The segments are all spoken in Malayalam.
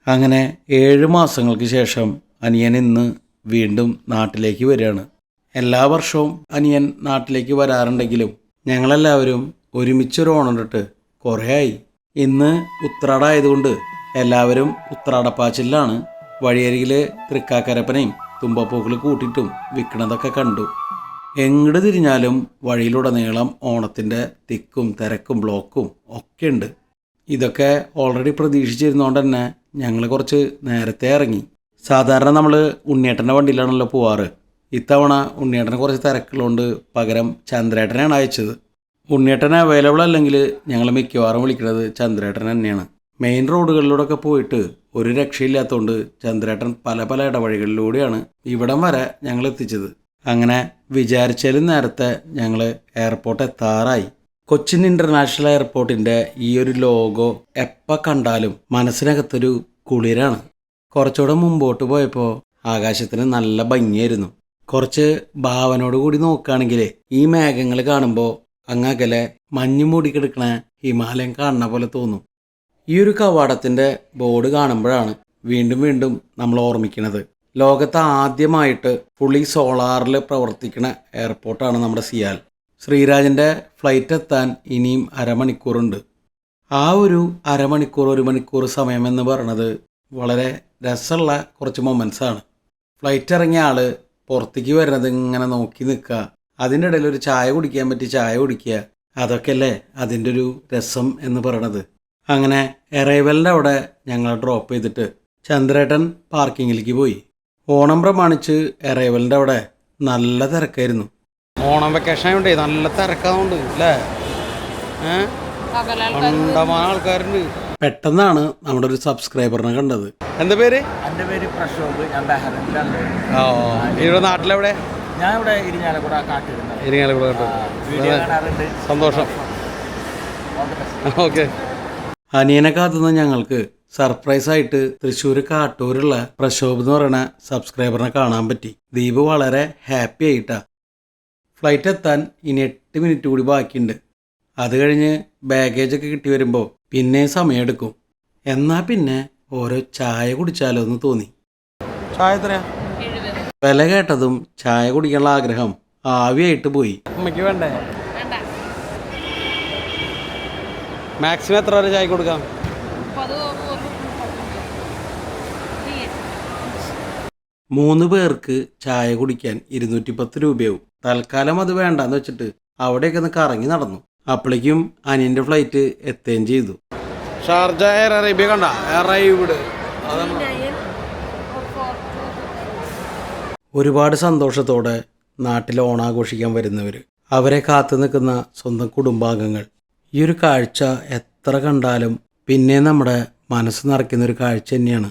അങ്ങനെ 7 മാസങ്ങൾക്ക് ശേഷം അനിയൻ ഇന്ന് വീണ്ടും നാട്ടിലേക്ക് വരികയാണ്. എല്ലാ വർഷവും അനിയൻ നാട്ടിലേക്ക് വരാറുണ്ടെങ്കിലും ഞങ്ങളെല്ലാവരും ഒരുമിച്ചൊരു ഓണമിട്ട് കുറേ ആയി. ഇന്ന് ഉത്രാടായതുകൊണ്ട് എല്ലാവരും ഉത്രാടപ്പാച്ചിലാണ്. വഴിയരികിൽ തൃക്കാക്കരപ്പനെയും തുമ്പപ്പൂക്കൾ കൂട്ടിയിട്ടും വിൽക്കണതൊക്കെ കണ്ടു. എങ്ങോട്ട് തിരിഞ്ഞാലും വഴിയിലുടനീളം ഓണത്തിൻ്റെ തിക്കും തിരക്കും ബ്ലോക്കും ഒക്കെ ഉണ്ട്. ഇതൊക്കെ ഓൾറെഡി പ്രതീക്ഷിച്ചിരുന്നതുകൊണ്ട് തന്നെ ഞങ്ങൾ കുറച്ച് നേരത്തെ ഇറങ്ങി. സാധാരണ നമ്മൾ ഉണ്ണിയേട്ടൻ്റെ വണ്ടിയിലാണല്ലോ പോവാറ്. ഇത്തവണ ഉണ്ണിയേട്ടനെ കുറച്ച് തിരക്കുള്ളതുകൊണ്ട് പകരം ചന്ദ്രേട്ടനെയാണ് അയച്ചത്. ഉണ്ണിയേട്ടൻ അവൈലബിൾ അല്ലെങ്കിൽ ഞങ്ങൾ മിക്കവാറും വിളിക്കുന്നത് ചന്ദ്രേട്ടൻ തന്നെയാണ്. മെയിൻ റോഡുകളിലൂടെയൊക്കെ പോയിട്ട് ഒരു രക്ഷയില്ലാത്തതുകൊണ്ട് ചന്ദ്രേട്ടൻ പല പല ഇടവഴികളിലൂടെയാണ് ഇവിടം വരെ ഞങ്ങൾ എത്തിച്ചത്. അങ്ങനെ വിചാരിച്ചാലും നേരത്തെ ഞങ്ങൾ എയർപോർട്ട് എത്താറായി. കൊച്ചിൻ ഇൻ്റർനാഷണൽ എയർപോർട്ടിൻ്റെ ഈ ഒരു ലോഗോ എപ്പോൾ കണ്ടാലും മനസ്സിനകത്തൊരു കുളിരാണ്. കുറച്ചുകൂടെ മുമ്പോട്ട് പോയപ്പോൾ ആകാശത്തിന് നല്ല ഭംഗിയായിരുന്നു. കുറച്ച് ഭാവനോട് കൂടി നോക്കുകയാണെങ്കിൽ ഈ മേഘങ്ങൾ കാണുമ്പോൾ അങ്ങകലെ മഞ്ഞ് മൂടിക്കിടക്കണ ഹിമാലയം കാണുന്ന പോലെ തോന്നും. ഈ ഒരു കവാടത്തിൻ്റെ ബോർഡ് കാണുമ്പോഴാണ് വീണ്ടും വീണ്ടും നമ്മൾ ഓർമ്മിക്കുന്നത്. ലോകത്ത് ആദ്യമായിട്ട് ഫുള്ളി സോളാറിൽ പ്രവർത്തിക്കുന്ന എയർപോർട്ടാണ് നമ്മുടെ സിയാൽ. ശ്രീരാജിൻ്റെ ഫ്ലൈറ്റ് എത്താൻ ഇനിയും അരമണിക്കൂറുണ്ട്. ആ ഒരു അരമണിക്കൂർ 1 മണിക്കൂർ സമയമെന്ന് പറയണത് വളരെ രസമുള്ള കുറച്ച് മൊമെൻറ്റ്സാണ്. ഫ്ലൈറ്റ് ഇറങ്ങിയ ആൾ പുറത്തേക്ക് വരുന്നത് ഇങ്ങനെ നോക്കി നിൽക്കുക, അതിൻ്റെ ഇടയിൽ ഒരു ചായ കുടിക്കാൻ പറ്റി ചായ കുടിക്കുക, അതൊക്കെയല്ലേ അതിൻ്റെ ഒരു രസം എന്ന് പറയണത്. അങ്ങനെ എറൈവലിൻ്റെ അവിടെ ഞങ്ങൾ ഡ്രോപ്പ് ചെയ്തിട്ട് ചന്ദ്രേട്ടൻ പാർക്കിങ്ങിലേക്ക് പോയി. ഓണം പ്രമാണിച്ച് എറൈവലിൻ്റെ അവിടെ നല്ല തിരക്കായിരുന്നു. ഓണം വെക്കേഷൻ ആയതുകൊണ്ടേ നല്ല തിരക്കാതുകൊണ്ട് അല്ലേ, കണ്ടമാനം ആൾക്കാരുണ്ട്. പെട്ടെന്നാണ് നമ്മുടെ ഒരു സബ്സ്ക്രൈബറിനെ കണ്ടത്. എന്താ പേര്? എൻ്റെ പേര് പ്രശോഭ്. ഞാൻ ബഹ്റൈനിലാണ്. ഇവിടെ നാട്ടിലെവിടെ? ഞാൻ ഇവിടെ ഇരിങ്ങാലക്കുട കാട്ടിരുന്നത്. വീഡിയോ കാണാറുണ്ട്. സന്തോഷം. ഓക്കെ. അനിയനെ കാത്തുനിന്ന് ഞങ്ങൾക്ക് സർപ്രൈസായിട്ട് തൃശ്ശൂർ കാട്ടൂരുള്ള പ്രശോഭ് എന്ന് പറയുന്ന സബ്സ്ക്രൈബറിനെ കാണാൻ പറ്റി. ദീപ് വളരെ ഹാപ്പി ആയിട്ടാ. ഫ്ലൈറ്റ് എത്താൻ ഇനി 8 മിനിറ്റ് കൂടി ബാക്കിയുണ്ട്. അത് കഴിഞ്ഞ് ബാഗേജൊക്കെ കിട്ടി വരുമ്പോൾ പിന്നെ സമയമെടുക്കും. എന്നാൽ പിന്നെ ഓരോ ചായ കുടിച്ചാലോ എന്ന് തോന്നി. ചായ എത്രയാ? വില കേട്ടതും ചായ കുടിക്കാനുള്ള ആഗ്രഹം ആവിയായിട്ട് പോയി. അമ്മയ്ക്ക് വേണ്ടേ? മാക്സിമം എത്ര വരെ ചായ കൊടുക്കാം? 3 പേർക്ക് ചായ കുടിക്കാൻ 210 രൂപയാവും. തൽക്കാലം അത് വേണ്ടെന്ന് വെച്ചിട്ട് അവിടെയൊക്കെ ഒന്ന് കറങ്ങി നടന്നു. അപ്പോഴേക്കും അനിയൻ്റെ ഫ്ലൈറ്റ് എത്തുകയും ചെയ്തു. ഷാർജ എയർ അറേബ്യ കണ്ട അറൈവ്ഡ്. ഒരുപാട് സന്തോഷത്തോടെ നാട്ടിൽ ഓണാഘോഷിക്കാൻ വരുന്നവർ, അവരെ കാത്തു നിൽക്കുന്ന സ്വന്തം കുടുംബാംഗങ്ങൾ. ഈ ഒരു കാഴ്ച എത്ര കണ്ടാലും പിന്നെ നമ്മുടെ മനസ്സ് നിറയ്ക്കുന്നൊരു കാഴ്ച തന്നെയാണ്.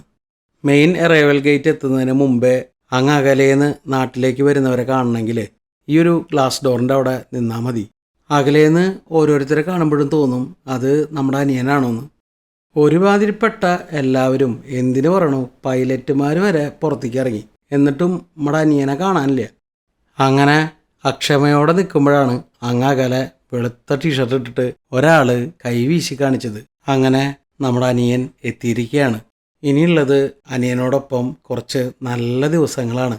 മെയിൻ അറൈവൽ ഗേറ്റ് എത്തുന്നതിന് മുമ്പേ അങ്ങ് അകലേന്ന് നാട്ടിലേക്ക് വരുന്നവരെ കാണണമെങ്കിൽ ഈ ഒരു ഗ്ലാസ് ഡോറിൻ്റെ അവിടെ നിന്നാൽ മതി. അകലേന്ന് ഓരോരുത്തരെ കാണുമ്പോഴും തോന്നും അത് നമ്മുടെ അനിയനാണോന്ന്. ഒരുമാതിരിപ്പെട്ട എല്ലാവരും എന്തിനു പറയണു, പൈലറ്റുമാർ വരെ പുറത്തേക്ക് ഇറങ്ങി, എന്നിട്ടും നമ്മുടെ അനിയനെ കാണാനില്ല. അങ്ങനെ അക്ഷമയോടെ നിൽക്കുമ്പോഴാണ് അങ്ങകലെ വെളുത്ത ടീഷർട്ട് ഇട്ടിട്ട് ഒരാൾ കൈ വീശി കാണിച്ചത്. അങ്ങനെ നമ്മുടെ അനിയൻ എത്തിയിരിക്കുകയാണ്. ഇനിയുള്ളത് അനിയനോടൊപ്പം കുറച്ച് നല്ല ദിവസങ്ങളാണ്.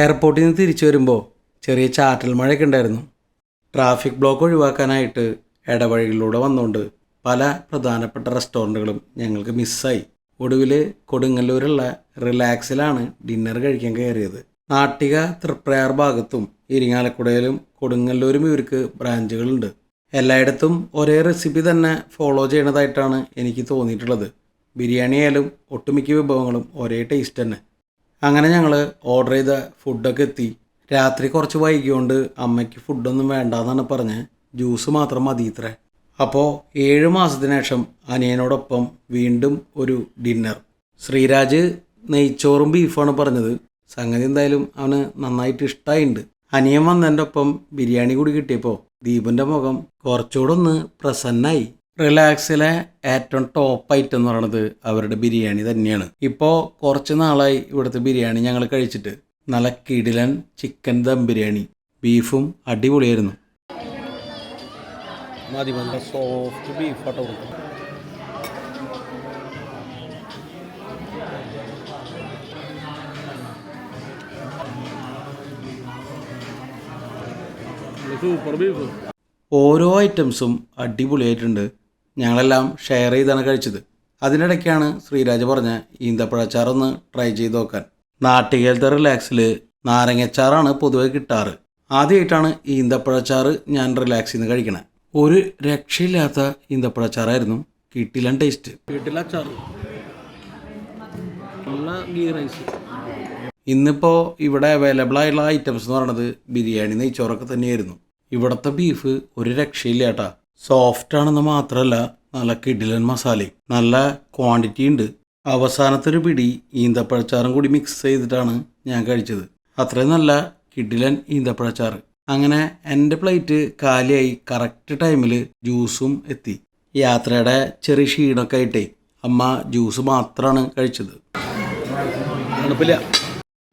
എയർപോർട്ടിൽ നിന്ന് തിരിച്ചു വരുമ്പോൾ ചെറിയ ചാറ്റൽ മഴയൊക്കെ ഉണ്ടായിരുന്നു. ട്രാഫിക് ബ്ലോക്ക് ഒഴിവാക്കാനായിട്ട് ഇടവഴികളിലൂടെ വന്നുകൊണ്ട് പല പ്രധാനപ്പെട്ട റെസ്റ്റോറൻറ്റുകളും ഞങ്ങൾക്ക് മിസ്സായി. ഒടുവിൽ കൊടുങ്ങല്ലൂരുള്ള റിലാക്സിലാണ് ഡിന്നർ കഴിക്കാൻ കയറിയത്. നാട്ടിക തൃപ്രയാർ ഭാഗത്തും ഇരിങ്ങാലക്കുടയിലും കൊടുങ്ങല്ലൂരും ഇവർക്ക് ബ്രാഞ്ചുകളുണ്ട്. എല്ലായിടത്തും ഒരേ റെസിപ്പി തന്നെ ഫോളോ ചെയ്യണതായിട്ടാണ് എനിക്ക് തോന്നിയിട്ടുള്ളത്. ബിരിയാണി ആയാലും ഒട്ടുമിക്ക വിഭവങ്ങളും ഒരേ ടേസ്റ്റ് തന്നെ. അങ്ങനെ ഞങ്ങൾ ഓർഡർ ചെയ്ത ഫുഡൊക്കെ എത്തി. രാത്രി കുറച്ച് വൈകിയോണ്ട് അമ്മയ്ക്ക് ഫുഡൊന്നും വേണ്ടാന്നാണ് പറഞ്ഞ് ജ്യൂസ് മാത്രം മതി ഇത്രേ. അപ്പോൾ 7 മാസത്തിന് ശേഷം അനിയനോടൊപ്പം വീണ്ടും ഒരു ഡിന്നർ. ശ്രീരാജ് നെയ്ച്ചോറും ബീഫാണ് പറഞ്ഞത്. സംഗതി എന്തായാലും അവന് നന്നായിട്ട് ഇഷ്ടമായിട്ടുണ്ട്. അനിയൻ വന്നതിൻ്റെ ഒപ്പം ബിരിയാണി കൂടി കിട്ടിയപ്പോൾ ദീപൻ്റെ മുഖം കുറച്ചുകൂടെ ഒന്ന് പ്രസന്നായി. റിലാക്സിലെ ഏറ്റവും ടോപ്പ് ഐറ്റം എന്ന് പറയുന്നത് അവരുടെ ബിരിയാണി തന്നെയാണ്. ഇപ്പോൾ കുറച്ച് നാളായി ഇവിടുത്തെ ബിരിയാണി ഞങ്ങൾ കഴിച്ചിട്ട്. നല്ല കിടിലൻ ചിക്കൻ ദം ബിരിയാണി, ബീഫും അടിപൊളിയായിരുന്നു. മതി നല്ല സോഫ്റ്റ് ബീഫാട്ടോ കൊടുക്കും. Super beef. ഓരോ ഐറ്റംസും അടിപൊളിയായിട്ടുണ്ട്. ഞങ്ങളെല്ലാം ഷെയർ ചെയ്താണ് കഴിച്ചത്. അതിനിടയ്ക്കാണ് ശ്രീരാജ് പറഞ്ഞ ഈന്തപ്പഴച്ചാറൊന്ന് ട്രൈ ചെയ്ത് നോക്കാൻ. നാട്ടികയിലത്തെ റിലാക്സിൽ നാരങ്ങച്ചാറാണ് പൊതുവെ കിട്ടാറ്. ആദ്യമായിട്ടാണ് ഈന്തപ്പഴച്ചാറ് ഞാൻ റിലാക്സിൽ നിന്ന് കഴിക്കണേ. ഒരു രക്ഷയില്ലാത്ത ഈന്തപ്പഴച്ചാറായിരുന്നു. കിട്ടില്ല ടേസ്റ്റ്, കിട്ടില്ല അച്ചാർ, നല്ല ഗീ റൈസ്. ഇന്നിപ്പോൾ ഇവിടെ അവൈലബിൾ ആയിട്ടുള്ള ഐറ്റംസ് എന്ന് പറയുന്നത് ബിരിയാണി, നെയ്ച്ചോറൊക്കെ തന്നെയായിരുന്നു. ഇവിടുത്തെ ബീഫ് ഒരു രക്ഷയില്ല കേട്ടാ. സോഫ്റ്റ് ആണെന്ന് മാത്രമല്ല നല്ല കിടിലൻ മസാലയും നല്ല ക്വാണ്ടിറ്റി ഉണ്ട്. അവസാനത്തെ ഒരു പിടി ഈന്തപ്പഴച്ചാറും കൂടി മിക്സ് ചെയ്തിട്ടാണ് ഞാൻ കഴിച്ചത്. അത്രയും നല്ല കിടിലൻ ഈന്തപ്പഴച്ചാറ്. അങ്ങനെ എൻ്റെ പ്ലേറ്റ് കാലിയായി. കറക്റ്റ് ടൈമിൽ ജ്യൂസും എത്തി. യാത്രയുടെ ചെറിയ ക്ഷീണമൊക്കെ ആയിട്ടേ അമ്മ ജ്യൂസ് മാത്രമാണ് കഴിച്ചത്. തണുപ്പില്ല.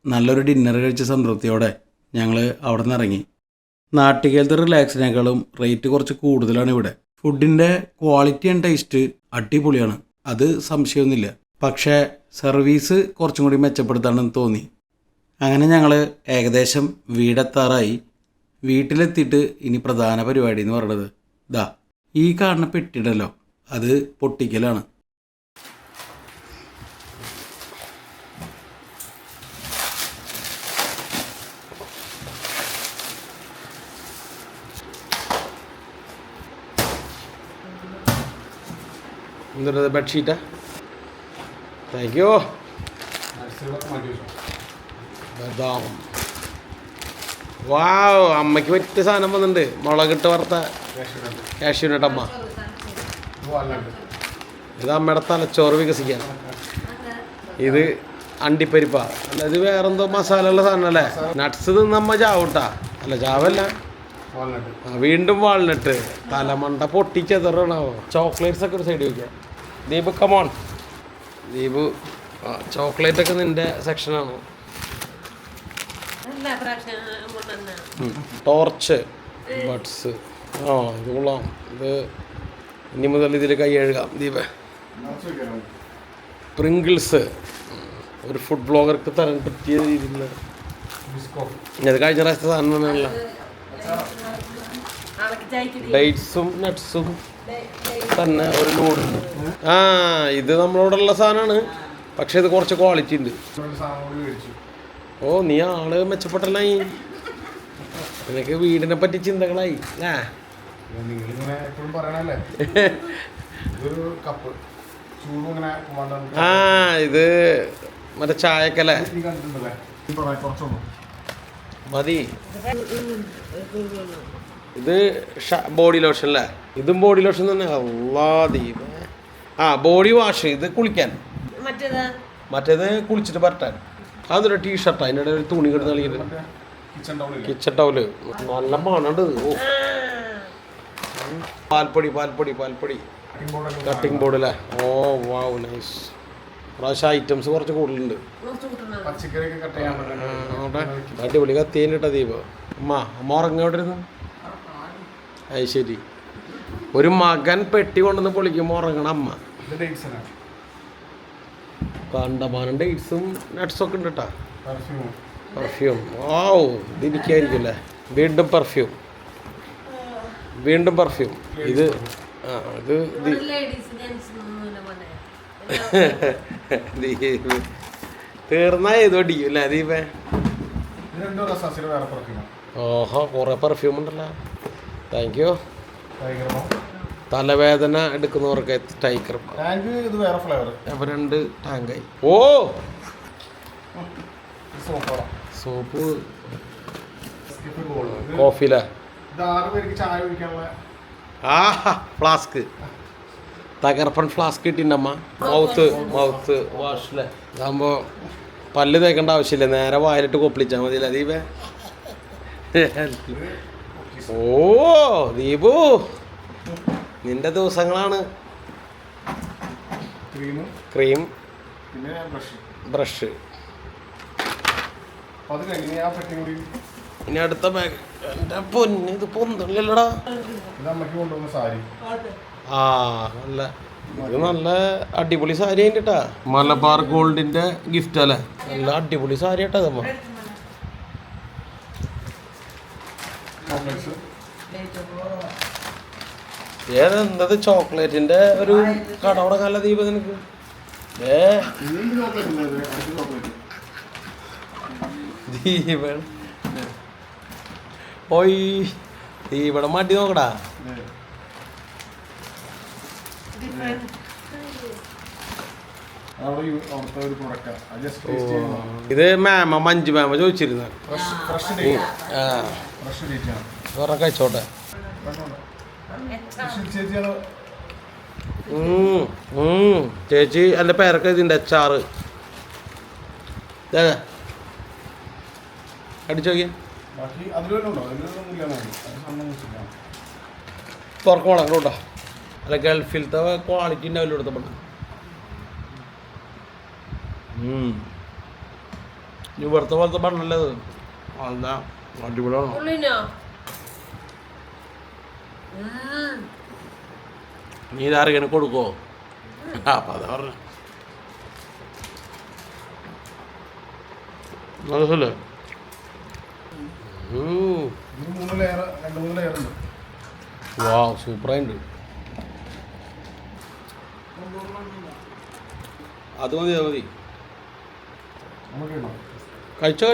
നല്ലൊരു ഡിന്നർ കഴിച്ച സംതൃപ്തിയോടെ ഞങ്ങൾ അവിടെ നിന്ന് ഇറങ്ങി. നാട്ടികയിലത്തെ റിലാക്സിനേക്കാളും റേറ്റ് കുറച്ച് കൂടുതലാണ് ഇവിടെ. ഫുഡിൻ്റെ ക്വാളിറ്റി ആൻഡ് ടേസ്റ്റ് അടിപൊളിയാണ്, അത് സംശയമൊന്നുമില്ല. പക്ഷേ സർവീസ് കുറച്ചും കൂടി മെച്ചപ്പെടുത്താണെന്ന് തോന്നി. അങ്ങനെ ഞങ്ങൾ ഏകദേശം വീടെത്താറായി. വീട്ടിലെത്തിയിട്ട് ഇനി പ്രധാന പരിപാടി എന്ന് പറയുന്നത് ദാ ഈ കാണുന്ന പെട്ടിടല്ലോ, അത് പൊട്ടിക്കലാണ്. എന്തുള്ളത്? ബെഡ്ഷീറ്റാ? Thank you. ബദാം. വാവ്, അമ്മയ്ക്ക് പറ്റിയ സാധനം വന്നിട്ടുണ്ട്. മുളകിട്ട് വറുത്ത കാഷ്യൂനട്ട്. അമ്മ ഇത് അമ്മയുടെ തലച്ചോറ് വികസിക്കാൻ. ഇത് അണ്ടിപ്പരിപ്പാ. അല്ല, ഇത് വേറെന്തോ മസാല ഉള്ള സാധനമല്ലേ. നട്ട്സ് തിന്നമ്മ ചാവൂട്ടാ. അല്ല, ചാവല്ല, വീണ്ടും വാൾനട്ട്. തലമണ്ട പൊട്ടിച്ചെതറാണാവോ. ചോക്ലേറ്റ്സ് ഒക്കെ ഒരു സൈഡ് വയ്ക്കാം. ദീപ് കമോൺ. ദീപ് ചോക്ലേറ്റ് ഒക്കെ നിന്റെ സെക്ഷനാണ്. Torch buds. ഇത് കൊള്ളാം. ഇത് ഇനി മുതൽ ഇതിൽ കൈ കഴുകാം. ദീപ് പ്രിങ്കിൾസ്. ഒരു ഫുഡ് ബ്ലോഗർക്ക് തരാൻ പറ്റിയ രീതിയിൽ അത് കഴിഞ്ഞ പ്രാവശ്യത്തെ സാധനമല്ല. ഡേറ്റ്സും നട്ട്സും തന്നെ ഒരു ലോഡുണ്ട്. ഇത് നമ്മളോടുള്ള സാധനമാണ്, പക്ഷെ ഇത് കുറച്ച് ക്വാളിറ്റി ഉണ്ട്. ഓ, നീ ആള് മെച്ചപ്പെട്ടല്ലായി. നിനക്ക് വീടിനെ പറ്റി ചിന്തകളായി. ഇത് മറ്റേ ചായക്കല്ലേ മതി. ഇത് ബോഡി ലോഷൻ അല്ലേ? ഇതും ബോഡി ലോഷൻ തന്നെ. ദീപ. Body wash. ഇത് കുളിക്കാൻ. മറ്റേത് കുളിച്ചിട്ട് പരട്ടാൻ. അതൊരു ടീഷർട്ടാ. അതിൻ്റെ ഇടയിൽ ഒരു തുണി കിടന്ന് കളിക്കുന്നത്. കിച്ചൺ ടൗല്. നല്ല മണുണ്ട്. പാൽപ്പൊടി പാൽപ്പൊടി പാൽപ്പൊടി. കട്ടിംഗ് ബോർഡ് അല്ലേ? ഓ വാവ്, നൈസ്. പ്രാവശ്യം ഐറ്റംസ് കുറച്ച് കൂടുതലുണ്ട്. അടിപൊളി. കത്തിയിട്ടാ ദീപ. അമ്മ ഉറങ്ങോട്ടിരുന്നു. അത് ശരി. ഒരു മകൻ പെട്ടി കൊണ്ടുവന്ന് പൊളിക്കുമ്പോൾ ഉറങ്ങണം അമ്മ. കണ്ടമാനം ഡേറ്റ്സും നട്ട്സൊക്കെ ഉണ്ട് കേട്ടോ. പെർഫ്യൂം. ഓ, ഇതിരിക്കായിരിക്കും അല്ലേ? വീണ്ടും പെർഫ്യൂം, വീണ്ടും പെർഫ്യൂം. ഇത് തീർന്നാ ഏതോ അടിക്കും അല്ലേ ദീപേ? ഓഹോ കുറേ പെർഫ്യൂം ഉണ്ടല്ലോ. Thank you. തലവേദന എടുക്കുന്നവർക്ക് ടൈഗർ അപ്പോൾ 2 ടാങ്കായി. ഓ സോപ്പ് കോഫിയിലെ ആഹാ ഫ്ലാസ്ക് തകർപ്പൻ ഫ്ലാസ്ക് കിട്ടിണ്ടമ്മ. മൗത്ത് വാഷിലെ ഇതാകുമ്പോൾ പല്ല് തേക്കേണ്ട ആവശ്യമില്ല, നേരെ വായിലിട്ട് കൊപ്പിളിച്ചാൽ മതി. ദീപേ ഓ ദീപു നിന്റെ ദിവസങ്ങളാണ്. ക്രീം ബ്രഷ് ഇനി അടുത്ത ബാഗ്. എൻ്റെ പൊന്ന് ഇത് പൊന്നില്ലല്ലോടാ. ആ നല്ല ഇത് നല്ല അടിപൊളി സാരി ആയിട്ടാ. മലബാർ ഗോൾഡിന്റെ ഗിഫ്റ്റ് അല്ലേ, നല്ല അടിപൊളി സാരി ആയിട്ടാ നമ്മ. ഏതെന്തത് ചോക്ലേറ്റിന്റെ ഒരു കട തുടങ്ങാനുള്ള ദീപ നിനക്ക്. ദീപൻ ഓയ് ദീപടെ മടി നോക്കടാ. ഇത് മഞ്ജു മാമ ചോദിച്ചിരുന്നു. കഴിച്ചോട്ടെ. ചേച്ചി എൻ്റെ പേരൊക്കെ ഇതിൻ്റെ HR അടിച്ചു നോക്കിയ തുറക്കോളാം കേട്ടോ. അല്ല ഗൾഫിലത്തെ ക്വാളിറ്റി ഉണ്ടാവില്ല ഇവിടുത്തെ പണ്ട്. ഇവിടുത്തെ പോലത്തെ പണ്ടല്ലേ അത്. അല്ല അടിപൊളിയാണോ. നീ ഇതാർക്കിനെ കൊടുക്കോ? അപ്പം അതാ പറഞ്ഞ മനസ്സിലേ. വാ സൂപ്പറായിട്ടുണ്ട്. അത് മതി അത് മതി. കഴിച്ചോ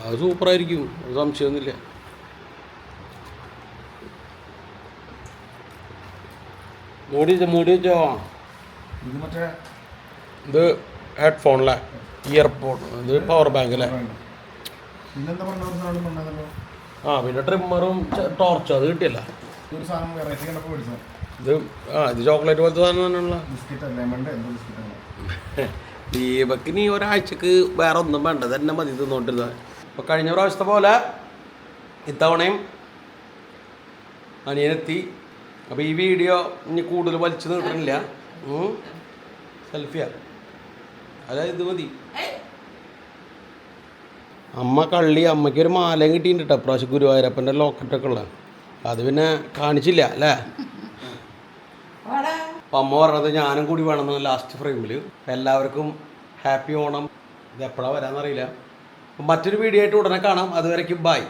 അത് സൂപ്പറായിരിക്കും, അത് സംശയമൊന്നുമില്ല. മൂടി വെച്ചോ. ഇത് ഹെഡ്ഫോണിലെ ഇയർപോഡ്, ഇത് പവർ ബാങ്കല്ലേ. പിന്നെ ട്രിമ്മറും ടോർച്ചും അത് കിട്ടിയല്ല. ഇത് ചോക്ലേറ്റ് പോലത്തെ സാധനം തന്നെയുള്ള. ദീപക്ക് നീ ഒരാഴ്ചക്ക് വേറെ ഒന്നും വേണ്ട, തന്നെ മതി തിന്നോണ്ടിരുന്നത്. അപ്പോൾ കഴിഞ്ഞ പ്രാവശ്യത്തെ പോലെ ഇത്തവണയും അനിയനെത്തി. അപ്പോൾ ഈ വീഡിയോ ഇനി കൂടുതൽ വലിച്ചു നീട്ടണില്ല. സെൽഫിയാ അല്ല ഇത് മതി. അമ്മ അമ്മയ്ക്കൊരു മാലയും കിട്ടിയിട്ടുണ്ട് കേട്ടോ പ്രാവശ്യം, ഗുരുവായൂരപ്പൻ്റെ ലോക്കറ്റൊക്കെ ഉള്ള. അത് പിന്നെ കാണിച്ചില്ല അല്ലേ. അപ്പം അമ്മ പറഞ്ഞത് ഞാനും കൂടി വേണമെന്ന് ലാസ്റ്റ് ഫ്രെയിമിൽ. എല്ലാവർക്കും ഹാപ്പി ഓണം. ഇത് എപ്പോഴാണ് വരാമെന്നറിയില്ല. മറ്റൊരു വീഡിയോ ആയിട്ട് ഉടനെ കാണാം. അതുവരേക്കും ബൈ.